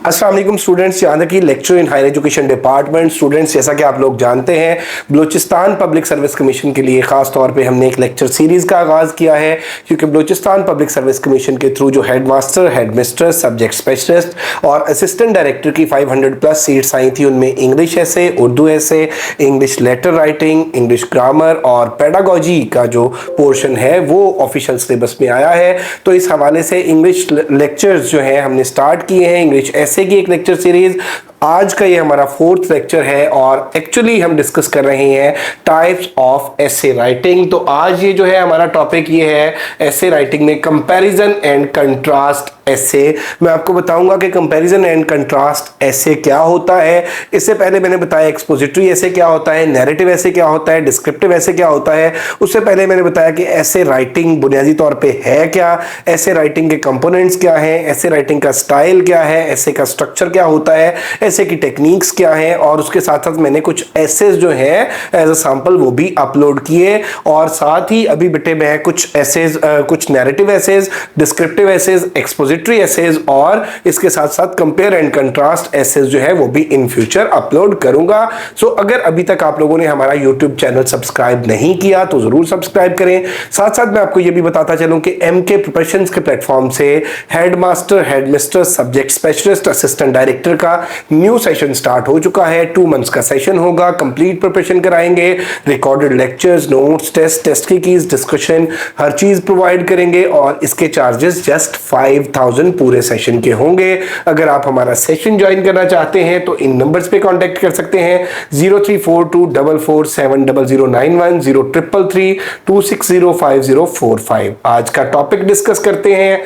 अस्सलाम वालेकुम स्टूडेंट्स, यहाँ की lecture in higher education department. Students, जैसा कि आप लोग जानते हैं, बलूचिस्तान पब्लिक सर्विस कमीशन के लिए ख़ास तौर पे हमने एक लेक्चर सीरीज़ का आगाज़ किया है, क्योंकि बलूचिस्तान पब्लिक सर्विस कमीशन के थ्रू जो head master, head mistress, subject specialist और असिस्टेंट डायरेक्टर की 500+ सीट्स आई थी। उनमें इंग्लिश ऐसे, उर्दू ऐसे, English letter writing, English grammar और पेडागोजी का जो पोर्शन है वो ऑफिशियल सिलेबस में आया है। तो इस हवाले से इंग्लिश लेक्चर्स जो है हमने स्टार्ट किए हैं, इंग्लिश ऐसे की एक लेक्चर सीरीज। आज का ये हमारा 4th लेक्चर है और एक्चुअली हम डिस्कस कर रहे हैं टाइप्स ऑफ एसे राइटिंग। तो आज ये जो है हमारा टॉपिक ये है एसे राइटिंग में कंपैरिजन एंड कंट्रास्ट एसे। मैं आपको बताऊंगा कि कंपैरिजन एंड कंट्रास्ट एसे क्या होता है। इससे पहले मैंने बताया एक्सपोजिटरी एसे क्या होता है, नैरेटिव एसे क्या होता है, डिस्क्रिप्टिव एसे क्या होता है। उससे पहले मैंने बताया कि एसे राइटिंग बुनियादी तौर पे है क्या, एसे राइटिंग के कंपोनेंट्स क्या हैं, एसे राइटिंग का स्टाइल क्या है, एसे का स्ट्रक्चर क्या होता है, एसे की टेक्निक्स क्या है। और उसके साथ साथ मैंने कुछ एसेस जो है एज अ सैंपल वो भी अपलोड किए। और साथ ही अभी बेटे मैं कुछ एसेस, कुछ narrative essays, descriptive essays, expository essays और इसके साथ साथ कंपेयर एंड कंट्रास्ट एसेस जो है वो भी इन फ्यूचर अपलोड करूंगा। सो अगर अभी तक आप लोगों ने हमारा यूट्यूब चैनल सब्सक्राइब नहीं किया तो जरूर सब्सक्राइब करें। साथ साथ मैं आपको ये भी बताता चलूं कि एमके प्रिपरेशंस के प्लेटफॉर्म से head master, head mistress, subject specialist, assistant director का न्यू सेशन स्टार्ट हो चुका है। 2 मंथ्स का सेशन होगा, कंप्लीट प्रिपरेशन कराएंगे, रिकॉर्डेड लेक्चर्स, नोट्स, टेस्ट की कीज, डिस्कशन, हर चीज प्रोवाइड करेंगे। और इसके चार्जेस जस्ट 5000 पूरे सेशन के होंगे। अगर आप हमारा सेशन ज्वाइन करना चाहते हैं तो इन नंबर्स पे कांटेक्ट कर सकते हैं 0342447091, 0333260545। आज का टॉपिक डिस्कस करते हैं।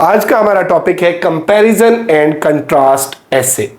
आज का हमारा टॉपिक है कंपैरिजन एंड कंट्रास्ट एसे।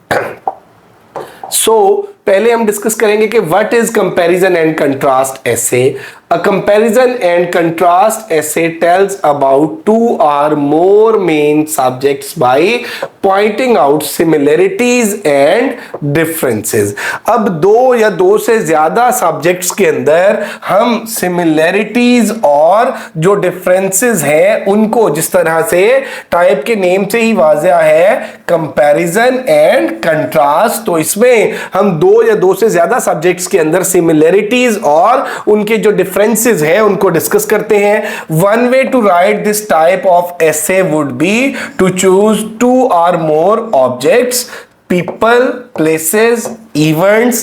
पहले हम डिस्कस करेंगे कि what is comparison and contrast essay. A comparison and contrast essay tells about 2 or more main subjects by pointing out similarities and differences। अब 2 या 2 से ज्यादा सब्जेक्ट्स के अंदर हम similarities और जो differences हैं उनको, जिस तरह से टाइप के नेम से ही वाज़ेह है कंपैरिजन एंड कंट्रास्ट, तो इसमें हम 2 या 2 से ज्यादा सब्जेक्ट्स के अंदर सिमिलैरिटीज और उनके जो डिफरेंसेस है उनको डिस्कस करते हैं। One way to write this type of essay would be to choose 2 or more objects, people, places, events,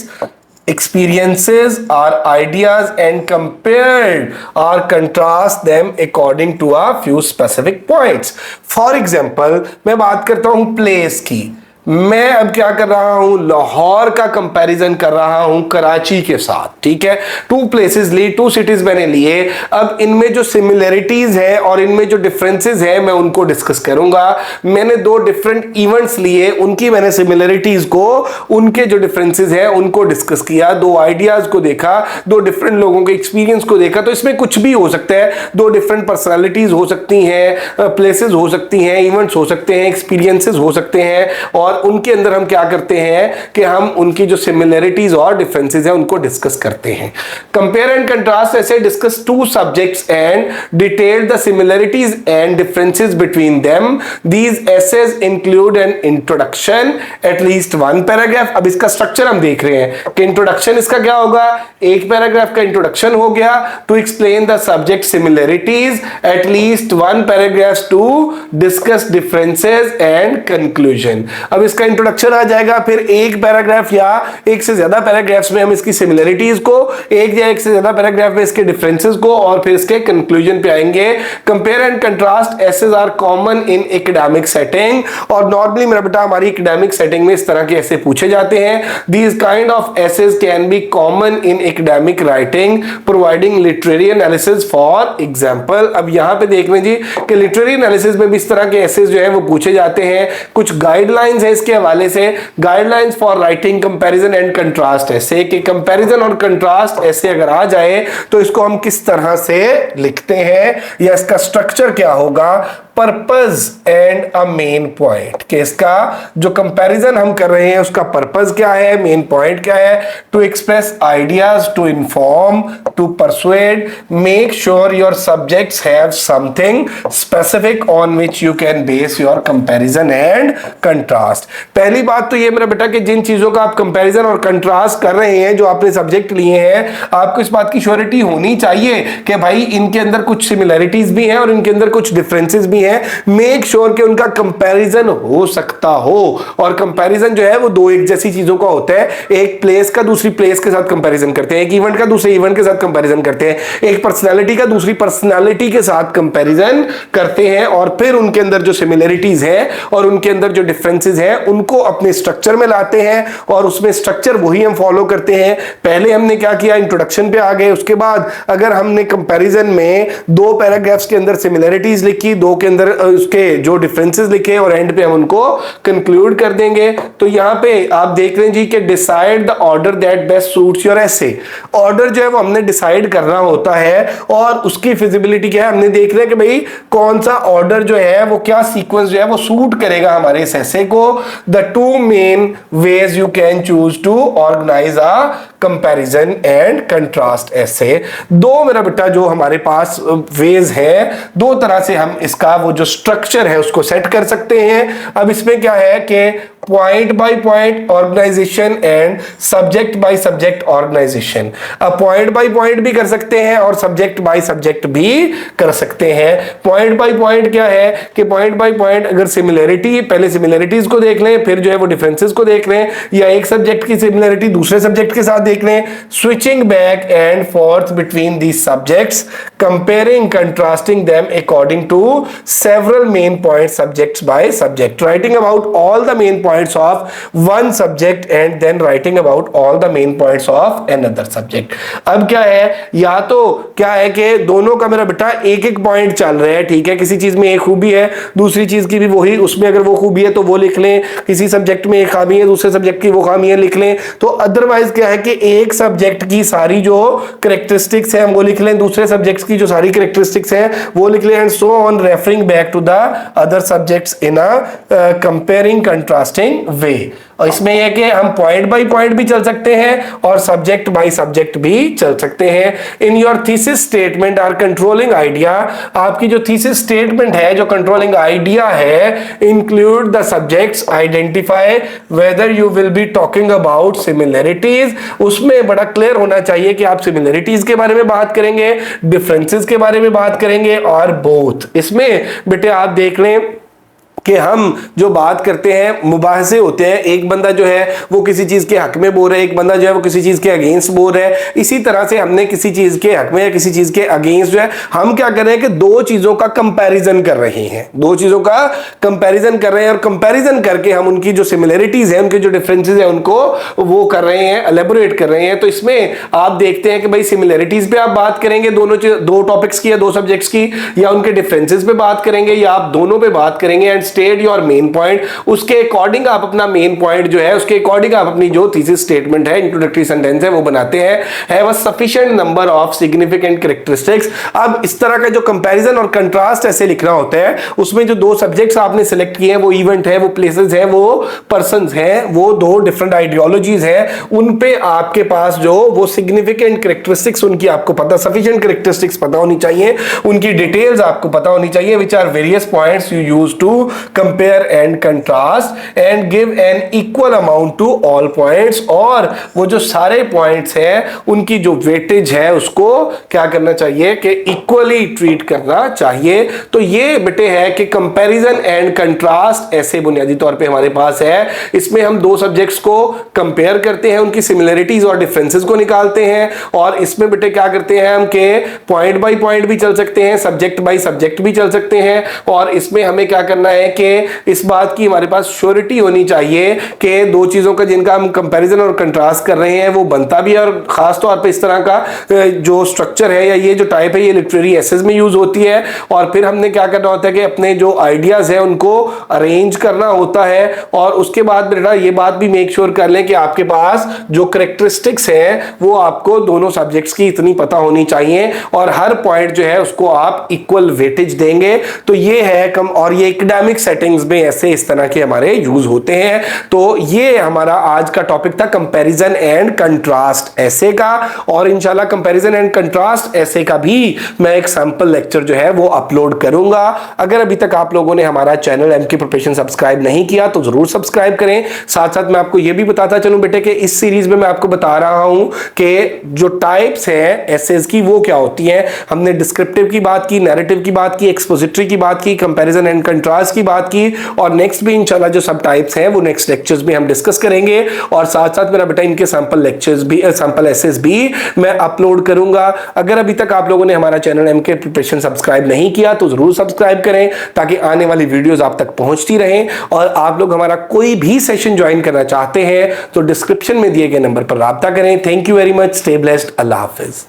experiences or ideas and compare or contrast them according to a few specific points। For example, मैं बात करता हूं place की। मैं अब क्या कर रहा हूं, लाहौर का कंपैरिजन कर रहा हूं कराची के साथ। ठीक है, 2 प्लेसेस ली, 2 सिटीज मैंने लिए। अब इनमें जो सिमिलैरिटीज है और इनमें जो डिफरेंसेस है मैं उनको डिस्कस करूंगा। मैंने 2 डिफरेंट इवेंट्स लिए, उनकी मैंने सिमिलैरिटीज को, उनके जो डिफरेंसेस है उनको डिस्कस किया। 2 आइडियाज को देखा, 2 डिफरेंट लोगों के एक्सपीरियंस को देखा। तो इसमें कुछ भी हो सकता है, 2 डिफरेंट पर्सनैलिटीज हो सकती हैं, प्लेसेस हो सकती हैं, इवेंट्स हो सकते हैं, एक्सपीरियंसेस हो सकते हैं। और उनके अंदर हम क्या करते हैं कि हम उनकी जो सिमिलैरिटीज और डिफरेंसेस है उनको डिस्कस करते हैं। Compare and contrast essays discuss 2 subjects and detail the similarities and differences between them. These essays include an introduction, at least 1 paragraph. अब इसका स्ट्रक्चर हम देख रहे हैं कि इंट्रोडक्शन इसका क्या होगा, 1 पैराग्राफ का इंट्रोडक्शन हो गया to explain the subject similarities, at least 1 paragraph to discuss differences and conclusion. अब इसका इंट्रोडक्शन आ जाएगा, फिर 1 पैराग्राफ या 1 से ज्यादा पैराग्राफ्स में हम इसकी सिमिलैरिटीज को, 1 या 1 से ज्यादा पैराग्राफ में इसके डिफरेंसेस को, और फिर इसके कंक्लूजन पे आएंगे। Compare and contrast essays are common in academic setting. और नॉर्मली मेरा बेटा हमारी एकेडमिक सेटिंग में इस तरह के ऐसे पूछे जाते हैं। These kind of essays can be common in academic writing providing literary analysis for example. अब यहां पे देख लीजिए कि लिटरेरी एनालिसिस में भी इस तरह के एसेज जो है वो पूछे जाते हैं। कुछ गाइडलाइंस है इसके हवाले से, guidelines for writing comparison and contrast ऐसे, कि कंपैरिजन और कंट्रास्ट ऐसे अगर आ जाए तो इसको हम किस तरह से लिखते हैं या इसका स्ट्रक्चर क्या होगा। Purpose and a main point, कि इसका जो कंपैरिजन हम कर रहे हैं उसका पर्पस क्या है, मेन पॉइंट क्या है, to express ideas, to inform, to persuade, make sure your subjects have something specific on which you can base your comparison and contrast. पहली बात तो ये मेरा बेटा कि जिन चीजों का आप कंपैरिजन और कंट्रास्ट कर रहे हैं, जो आपने सब्जेक्ट लिए हैं, आपको इस बात की श्योरिटी होनी चाहिए कि भाई इनके अंदर कुछ सिमिलरिटीज भी हैं और इनके अंदर कुछ डिफरेंसेस भी हैं। मेक श्योर कि उनका कंपैरिजन हो सकता हो, और कंपैरिजन जो है वो दो एक जैसी चीजों का होता है। एक प्लेस का दूसरी प्लेस के साथ कंपैरिजन करते हैं, एक इवेंट का दूसरे इवेंट के साथ कंपैरिजन करते हैं, एक पर्सनालिटी का दूसरी पर्सनालिटी के साथ कंपैरिजन करते हैं, और फिर उनके अंदर जो सिमिलरिटीज हैं और उनके अंदर जो डिफरेंसेस हैं उनको अपने स्ट्रक्चर में लाते हैं, और उसमें स्ट्रक्चर वही हम फॉलो करते हैं। पहले हमने क्या किया, इंट्रोडक्शन पे आ गए, उसके बाद अगर हमने कंपैरिजन में दो पैराग्राफ्स के अंदर सिमिलरिटीज लिखी, दो के अंदर उसके जो डिफरेंसेस लिखे, और एंड पे हम उनको कंक्लूड कर देंगे। तो यहां पे आप देख रहे हैं जी कि decide the order that best suits your essay. Order जो है वो हमने डिसाइड करना होता है, और उसकी फिजिबिलिटी क्या है, हमने देख रहे हैं कि भाई कौन सा ऑर्डर जो है वो क्या सीक्वेंस जो है वो सूट करेगा हमारे इस एसे को। The two main ways you can choose to organise a comparison and contrast essay. दो मेरा बेटा जो हमारे पास वेज है, दो तरह से हम इसका वो जो स्ट्रक्चर है उसको सेट कर सकते हैं। अब इसमें क्या है कि point by point organization and subject by subject organization. अब पॉइंट बाय पॉइंट भी कर सकते हैं और सब्जेक्ट बाय सब्जेक्ट भी कर सकते हैं। पॉइंट बाय पॉइंट क्या है कि पॉइंट बाय पॉइंट अगर सिमिलरिटी, पहले सिमिलरिटीज को देख लें, फिर जो है वो डिफरेंसेस को देख लें, या एक सब्जेक्ट की सिमिलरिटी दूसरे सब्जेक्ट के साथ देख लें, switching back and forth between these subjects, comparing contrasting them according to several main point subjects by subject, writing about all the main points of one subject and then writing about all the main points of another subject। अब क्या है, या तो क्या है कि दोनों का मेरा बेटा एक एक पॉइंट चल रहा है, ठीक है, किसी चीज में एक खूबी है, दूसरी चीज की भी वही, उसमें अगर वो खूबी है तो वो लिख लें, किसी सब्जेक्ट में एक खामी है, दूसरे सब्जेक्ट की वो खामी है, लिख लें। तो अदरवाइज क्या है कि एक सब्जेक्ट की सारी जो कैरेक्टरिस्टिक्स है हम वो लिख लें, दूसरे सब्जेक्ट्स की जो सारी कैरेक्टरिस्टिक्स हैं वो लिख लें, and so on, referring back to the other subjects in a comparing contrasting way. और इसमें यह कि हम पॉइंट बाय पॉइंट भी चल सकते हैं और सब्जेक्ट बाय सब्जेक्ट भी चल सकते हैं। In your thesis statement or controlling idea, आपकी जो थीसिस स्टेटमेंट है, जो कंट्रोलिंग आइडिया है, include the subjects, identify whether you will be talking about similarities. उसमें बड़ा क्लियर होना चाहिए कि आप सिमिलरिटीज के बारे में बात करेंगे, डिफरेंसेस के बारे में बात करेंगे, और बोथ। इसमें बेटे आप देख लें कि हम जो बात करते हैं, मुबाहसे होते हैं, एक बंदा जो है वो किसी चीज के हक में बोल रहा है, एक बंदा जो है वो किसी चीज के अगेंस्ट बोल रहा है। इसी तरह से हमने किसी चीज के हक में या किसी चीज के अगेंस्ट जो है हम क्या कर रहे हैं कि दो चीजों का कंपैरिजन कर रहे हैं, दो चीजों का कंपैरिजन कर रहे हैं, और कंपैरिजन करके हम उनकी जो सिमिलरिटीज है, उनके जो डिफरेंसेस है, उनको वो कर रहे हैं, एलेबोरेट कर रहे हैं। तो इसमें आप देखते हैं कि भाई सिमिलरिटीज पे आप बात करेंगे, दोनों दो टॉपिक्स की या दो सब्जेक्ट्स की, या उनके डिफरेंसेस पे बात करेंगे, या आप दोनों पे बात करेंगे, and state your main point. उसके अकॉर्डिंग आप अपना मेन पॉइंट जो है, उसके अकॉर्डिंग आप अपनी जो थीसिस स्टेटमेंट है, इंट्रोडक्टरी सेंटेंस है, वो बनाते हैं। Have a sufficient number of significant characteristics. अब इस तरह का जो कंपैरिजन और कंट्रास्ट ऐसे लिखना होता है, उसमें जो दो सब्जेक्ट्स आपने सिलेक्ट किए हैं, वो इवेंट है, वो प्लेसेस है, वो पर्संस हैं, वो दो डिफरेंट आइडियोलॉजीज हैं, उन पे आपके पास जो वो सिग्निफिकेंट कैरेक्टरिस्टिक्स उनकी आपको पता, सफिशिएंट कैरेक्टरिस्टिक्स पता होनी चाहिए, उनकी डिटेल्स आपको पता होनी चाहिए, which are various points you use to compare and contrast and give an equal amount to all points। और वो जो सारे पॉइंट्स हैं उनकी जो वेटेज है उसको क्या करना चाहिए कि इक्वली ट्रीट करना चाहिए। तो ये बेटे है कि कंपैरिजन एंड कंट्रास्ट ऐसे बुनियादी तौर पे हमारे पास है। इसमें हम दो सब्जेक्ट्स को कंपेयर करते हैं, उनकी सिमिलरिटीज और डिफरेंसेस को निकालते हैं, और इसमें बेटे क्या करते हैं हम के पॉइंट बाय पॉइंट भी चल सकते हैं, सब्जेक्ट बाय सब्जेक्ट भी चल सकते हैं, और इसमें हमें क्या करना है कि इस बात की हमारे पास श्योरिटी होनी चाहिए कि दो चीजों का जिनका हम कंपैरिजन और कंट्रास्ट कर रहे हैं वो बनता भी है, और खास तौर पे इस तरह का जो स्ट्रक्चर है या ये जो टाइप है ये लिटरेरी एसेज में यूज होती है। और फिर हमने क्या करना होता है कि अपने जो आइडियाज है उनको अरेंज करना होता है, और उसके बाद बेटा ये बात भी मेक श्योर कर लें कि आपके पास जो करेक्टरिस्टिक्स है वो आपको दोनों सब्जेक्ट्स की इतनी पता होनी चाहिए, और हर पॉइंट जो है उसको आप इक्वल वेटेज देंगे। तो ये है कम, और ये एकेडमिक सेटिंग्स में ऐसे इस तरह के हमारे यूज होते हैं। तो ये हमारा आज का टॉपिक था कंपैरिजन एंड कंट्रास्ट ऐसे का, और इंशाल्लाह कंपैरिजन एंड कंट्रास्ट ऐसे का भी मैं एक सैंपल लेक्चर जो है वो अपलोड करूंगा। अगर अभी तक आप लोगों ने हमारा चैनल एमके प्रिपरेशन सब्सक्राइब नहीं किया तो जरूर सब्सक्राइब करें। साथ साथ मैं आपको यह भी बताता चलूं बेटे कि इस सीरीज में मैं आपको बता रहा हूं कि जो टाइप्स हैं एसेज की वो क्या होती हैं। हमने डिस्क्रिप्टिव की बात की, नैरेटिव की बात की, एक्सपोजिटरी की बात की, कंपैरिजन एंड कंट्रास्ट की बात की, और नेक्स्ट भी इंशाल्लाह जो सब टाइप्स हैं वो नेक्स्ट लेक्चर्स में हम डिस्कस करेंगे। और साथ साथ मेरा बेटा इनके सैंपल लेक्चर्स भी, सैंपल एसेज भी मैं अपलोड करूंगा। अगर अभी तक आप लोगों ने हमारा चैनल एमके प्रिपरेशन सब्सक्राइब नहीं किया तो जरूर सब्सक्राइब करें ताकि आने वाली वीडियोस आप तक पहुंचती रहें। और आप लोग हमारा कोई भी सेशन ज्वाइन करना चाहते हैं तो डिस्क्रिप्शन में दिए गए नंबर पर राब्ता करें। Thank you very much, stay blessed, Allah Hafiz.